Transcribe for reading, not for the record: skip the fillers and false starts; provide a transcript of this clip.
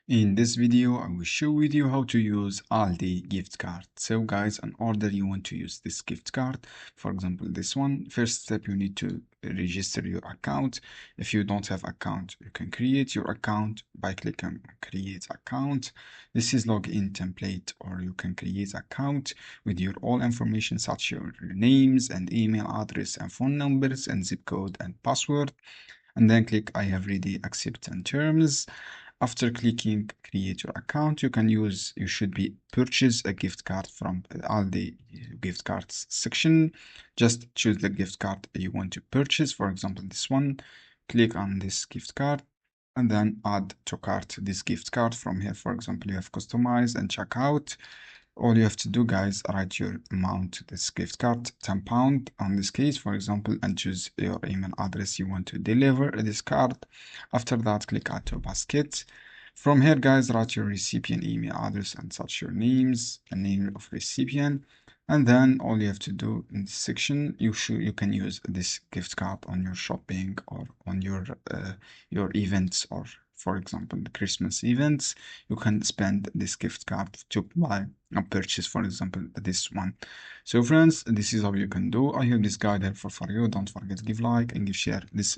In this video, I will show with you how to use Aldi gift card. So guys, in order you want to use this gift card, for example, this one, first step, you need to register your account. If you don't have account, you can create your account by clicking create account. This is login template, or you can create account with your all information such your names and email address and phone numbers and zip code and password. And then click I have ready accept and terms. After clicking create your account, you should be purchase a gift card from Aldi gift cards section. Just choose the gift card you want to purchase. For example, this one. Click on this gift card and then add to cart this gift card. From here, for example, you have customize and checkout. All you have to do, guys, write your amount to this gift card, £10 on this case, for example, and choose your email address you want to deliver this card. After that, click add to basket. From here, guys, write your recipient email address and such your names and name of recipient. And then all you have to do in this section, you can use this gift card on your shopping or on your events, or for example the Christmas events. You can spend this gift card to buy a purchase, for example this one. So friends, this is how you can do. I hope this guide helpful for you. Don't forget to give like and give share this